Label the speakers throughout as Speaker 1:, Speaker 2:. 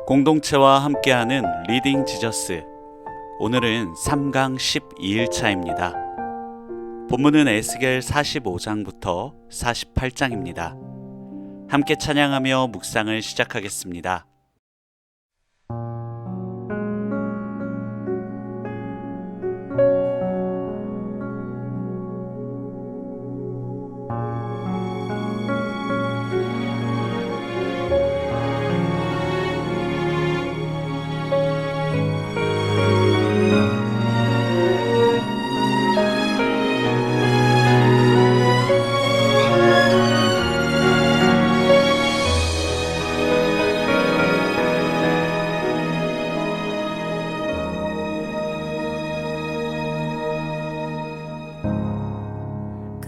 Speaker 1: 공동체와 함께하는 리딩 지저스. 오늘은 3강 12일차입니다. 본문은 에스겔 45장부터 48장입니다. 함께 찬양하며 묵상을 시작하겠습니다.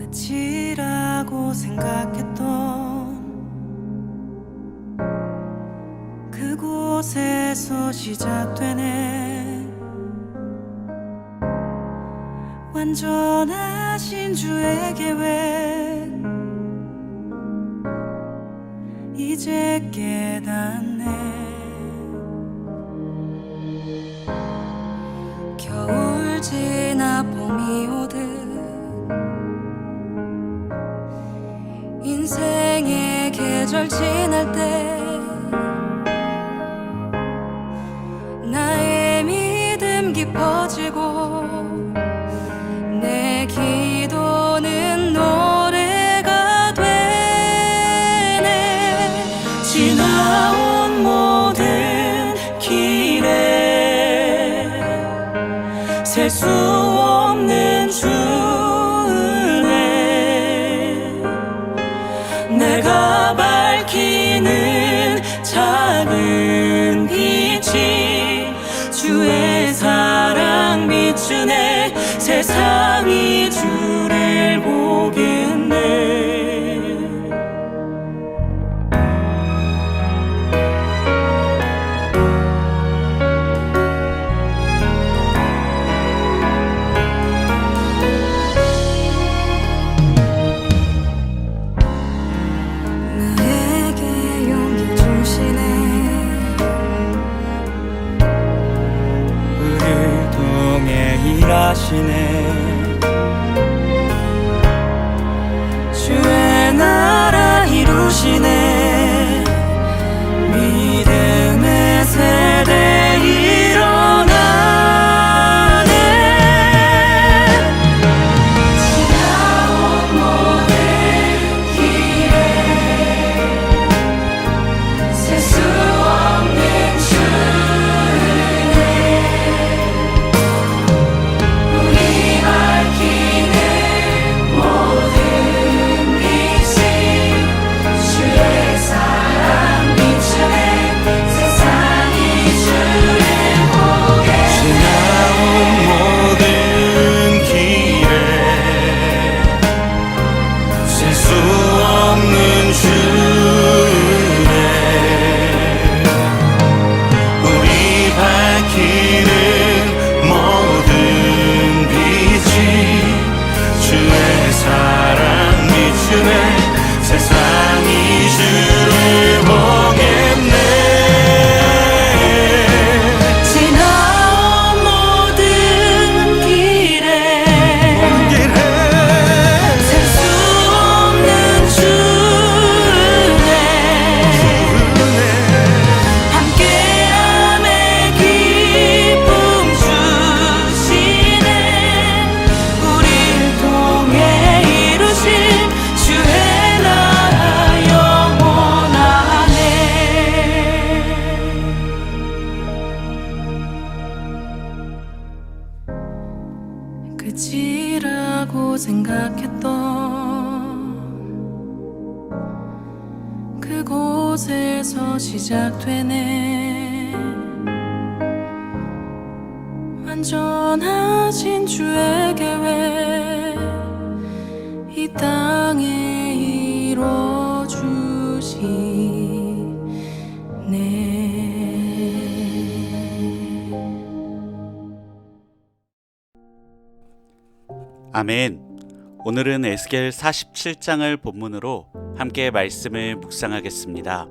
Speaker 2: 끝이라고 생각했던 그곳에서 시작되네. 완전하신 주의 계획 이제 깨닫네. 겨울 지나 봄이 오듯 인생의 계절 지날 때 나의 믿음 깊어지고 내 기도는 노래가 되네. 지나온 모든 길에 셀 수 없는 내가 밝히는 작은 빛이 주의 사랑 비추네. 세상이 주를 보겠네. 일하시네. 주의 나라 이루시네. 믿음의 세대 일어나네. 지나온 모든 길에 셀 수 없는 끝이라고 생각했던 그곳에서 시작되네. 완전하신 주의 계획 이 땅에 이뤄주시네.
Speaker 1: 아멘. 오늘은 에스겔 47장을 본문으로 함께 말씀을 묵상하겠습니다.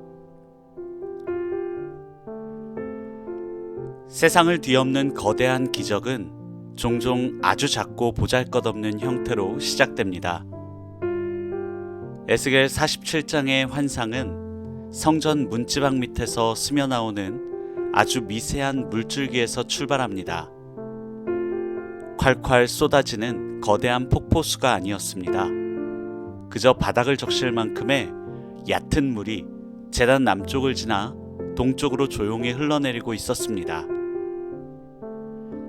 Speaker 1: 세상을 뒤엎는 거대한 기적은 종종 아주 작고 보잘것없는 형태로 시작됩니다. 에스겔 47장의 환상은 성전 문지방 밑에서 스며나오는 아주 미세한 물줄기에서 출발합니다. 콸콸 쏟아지는 거대한 폭포수가 아니었습니다. 그저 바닥을 적실 만큼의 얕은 물이 제단 남쪽을 지나 동쪽으로 조용히 흘러내리고 있었습니다.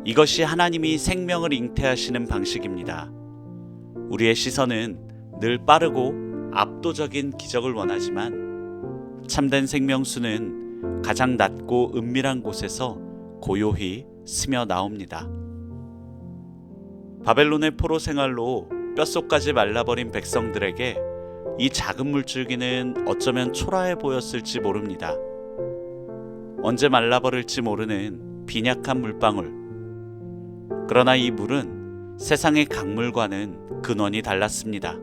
Speaker 1: 이것이 하나님이 생명을 잉태하시는 방식입니다. 우리의 시선은 늘 빠르고 압도적인 기적을 원하지만 참된 생명수는 가장 낮고 은밀한 곳에서 고요히 스며 나옵니다. 바벨론의 포로 생활로 뼛속까지 말라버린 백성들에게 이 작은 물줄기는 어쩌면 초라해 보였을지 모릅니다. 언제 말라버릴지 모르는 빈약한 물방울. 그러나 이 물은 세상의 강물과는 근원이 달랐습니다.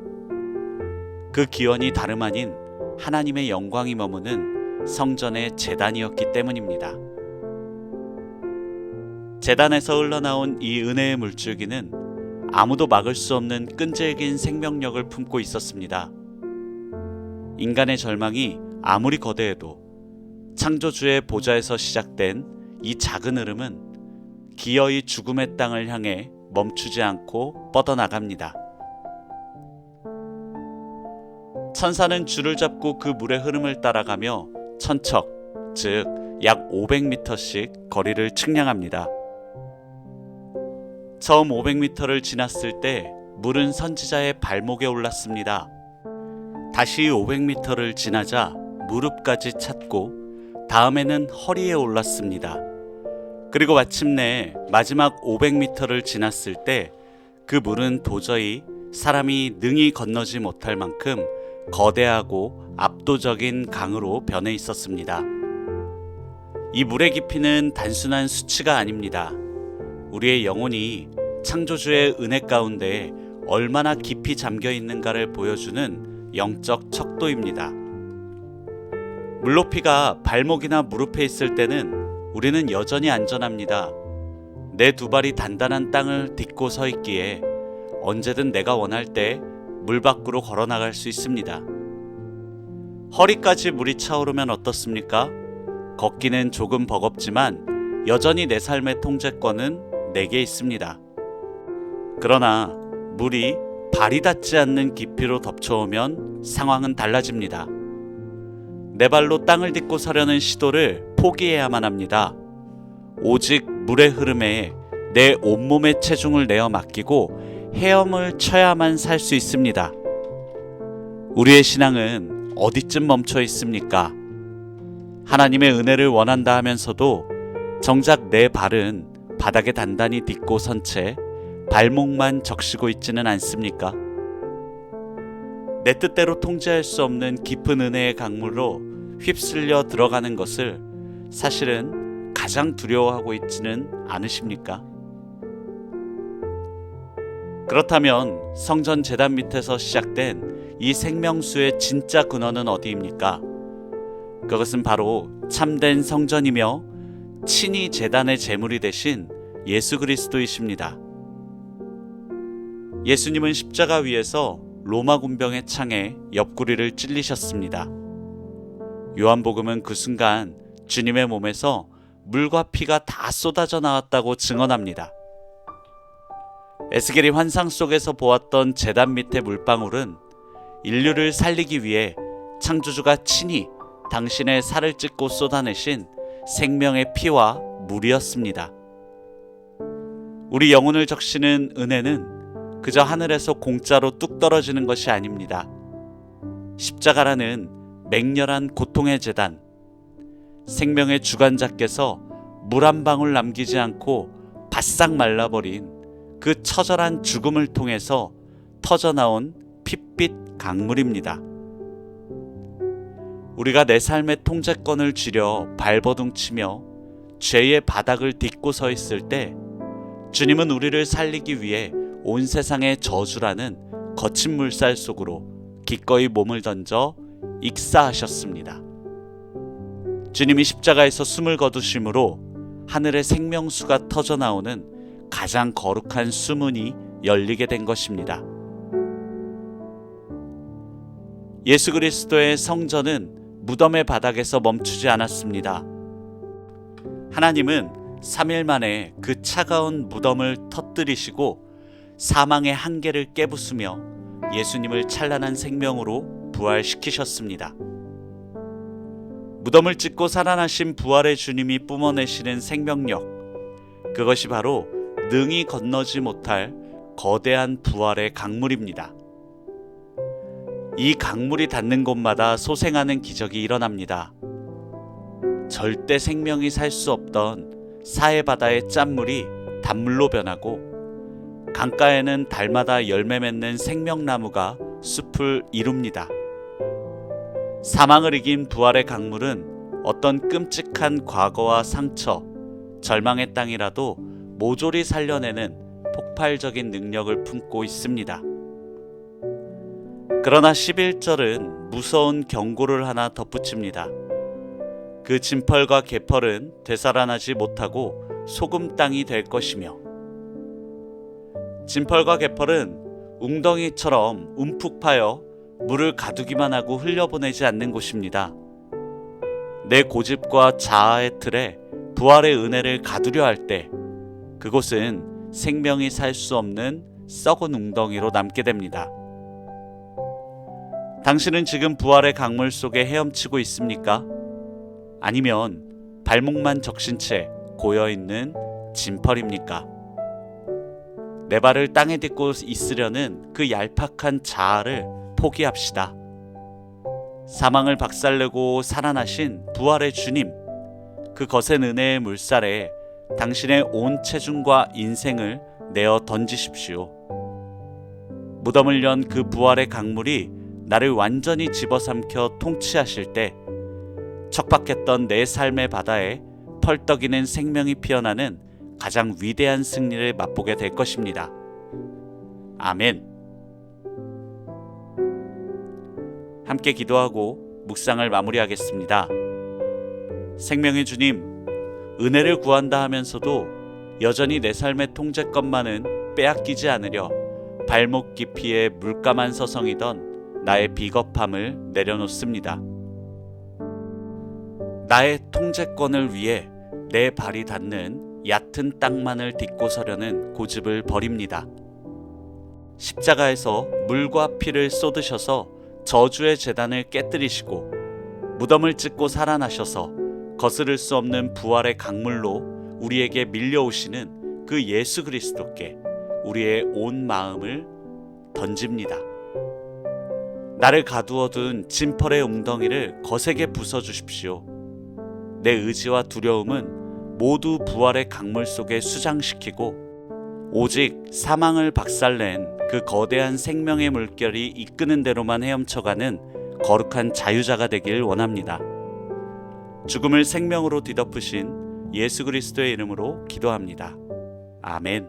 Speaker 1: 그 기원이 다름 아닌 하나님의 영광이 머무는 성전의 제단이었기 때문입니다. 제단에서 흘러나온 이 은혜의 물줄기는 아무도 막을 수 없는 끈질긴 생명력을 품고 있었습니다. 인간의 절망이 아무리 거대해도 창조주의 보좌에서 시작된 이 작은 흐름은 기어이 죽음의 땅을 향해 멈추지 않고 뻗어나갑니다. 천사는 줄을 잡고 그 물의 흐름을 따라가며 천척, 즉 약 500m씩 거리를 측량합니다. 처음 500m를 지났을 때 물은 선지자의 발목에 올랐습니다. 다시 500m를 지나자 무릎까지 찼고 다음에는 허리에 올랐습니다. 그리고 마침내 마지막 500m를 지났을 때 그 물은 도저히 사람이 능히 건너지 못할 만큼 거대하고 압도적인 강으로 변해 있었습니다. 이 물의 깊이는 단순한 수치가 아닙니다. 우리의 영혼이 창조주의 은혜 가운데 얼마나 깊이 잠겨 있는가를 보여주는 영적 척도입니다. 물높이가 발목이나 무릎에 있을 때는 우리는 여전히 안전합니다. 내 두 발이 단단한 땅을 딛고 서 있기에 언제든 내가 원할 때 물 밖으로 걸어 나갈 수 있습니다. 허리까지 물이 차오르면 어떻습니까? 걷기는 조금 버겁지만 여전히 내 삶의 통제권은 내게 있습니다. 그러나 물이 발이 닿지 않는 깊이로 덮쳐오면 상황은 달라집니다. 내 발로 땅을 딛고 서려는 시도를 포기해야만 합니다. 오직 물의 흐름에 내 온몸의 체중을 내어 맡기고 헤엄을 쳐야만 살 수 있습니다. 우리의 신앙은 어디쯤 멈춰 있습니까? 하나님의 은혜를 원한다 하면서도 정작 내 발은 바닥에 단단히 딛고 선 채 발목만 적시고 있지는 않습니까? 내 뜻대로 통제할 수 없는 깊은 은혜의 강물로 휩쓸려 들어가는 것을 사실은 가장 두려워하고 있지는 않으십니까? 그렇다면 성전 제단 밑에서 시작된 이 생명수의 진짜 근원은 어디입니까? 그것은 바로 참된 성전이며 친히 제단의 제물이 되신 예수 그리스도이십니다. 예수님은 십자가 위에서 로마 군병의 창에 옆구리를 찔리셨습니다. 요한복음은 그 순간 주님의 몸에서 물과 피가 다 쏟아져 나왔다고 증언합니다. 에스겔이 환상 속에서 보았던 제단 밑의 물방울은 인류를 살리기 위해 창조주가 친히 당신의 살을 찢고 쏟아내신 생명의 피와 물이었습니다. 우리 영혼을 적시는 은혜는 그저 하늘에서 공짜로 뚝 떨어지는 것이 아닙니다. 십자가라는 맹렬한 고통의 제단, 생명의 주관자께서 물 한 방울 남기지 않고 바싹 말라버린 그 처절한 죽음을 통해서 터져나온 핏빛 강물입니다. 우리가 내 삶의 통제권을 쥐려 발버둥치며 죄의 바닥을 딛고 서 있을 때 주님은 우리를 살리기 위해 온 세상의 저주라는 거친 물살 속으로 기꺼이 몸을 던져 익사하셨습니다. 주님이 십자가에서 숨을 거두심으로 하늘의 생명수가 터져 나오는 가장 거룩한 수문이 열리게 된 것입니다. 예수 그리스도의 성전은 무덤의 바닥에서 멈추지 않았습니다. 하나님은 3일 만에 그 차가운 무덤을 터뜨리시고 사망의 한계를 깨부수며 예수님을 찬란한 생명으로 부활시키셨습니다. 무덤을 찢고 살아나신 부활의 주님이 뿜어내시는 생명력, 그것이 바로 능히 건너지 못할 거대한 부활의 강물입니다. 이 강물이 닿는 곳마다 소생하는 기적이 일어납니다. 절대 생명이 살 수 없던 사해바다의 짠물이 단물로 변하고 강가에는 달마다 열매 맺는 생명나무가 숲을 이룹니다. 사망을 이긴 부활의 강물은 어떤 끔찍한 과거와 상처, 절망의 땅이라도 모조리 살려내는 폭발적인 능력을 품고 있습니다. 그러나 11절은 무서운 경고를 하나 덧붙입니다. 그 진펄과 개펄은 되살아나지 못하고 소금 땅이 될 것이며, 진펄과 개펄은 웅덩이처럼 움푹 파여 물을 가두기만 하고 흘려보내지 않는 곳입니다. 내 고집과 자아의 틀에 부활의 은혜를 가두려 할 때 그곳은 생명이 살 수 없는 썩은 웅덩이로 남게 됩니다. 당신은 지금 부활의 강물 속에 헤엄치고 있습니까? 아니면 발목만 적신 채 고여있는 진펄입니까? 내 발을 땅에 딛고 있으려는 그 얄팍한 자아를 포기합시다. 사망을 박살내고 살아나신 부활의 주님, 그 거센 은혜의 물살에 당신의 온 체중과 인생을 내어 던지십시오. 무덤을 연 그 부활의 강물이 나를 완전히 집어삼켜 통치하실 때 척박했던 내 삶의 바다에 펄떡이는 생명이 피어나는 가장 위대한 승리를 맛보게 될 것입니다. 아멘. 함께 기도하고 묵상을 마무리하겠습니다. 생명의 주님, 은혜를 구한다 하면서도 여전히 내 삶의 통제권만은 빼앗기지 않으려 발목 깊이에 물가만 서성이던 나의 비겁함을 내려놓습니다. 나의 통제권을 위해 내 발이 닿는 얕은 땅만을 딛고 서려는 고집을 버립니다. 십자가에서 물과 피를 쏟으셔서 저주의 제단을 깨뜨리시고 무덤을 찢고 살아나셔서 거스를 수 없는 부활의 강물로 우리에게 밀려오시는 그 예수 그리스도께 우리의 온 마음을 던집니다. 나를 가두어둔 진펄의 웅덩이를 거세게 부숴주십시오. 내 의지와 두려움은 모두 부활의 강물 속에 수장시키고 오직 사망을 박살낸 그 거대한 생명의 물결이 이끄는 대로만 헤엄쳐가는 거룩한 자유자가 되길 원합니다. 죽음을 생명으로 뒤덮으신 예수 그리스도의 이름으로 기도합니다. 아멘.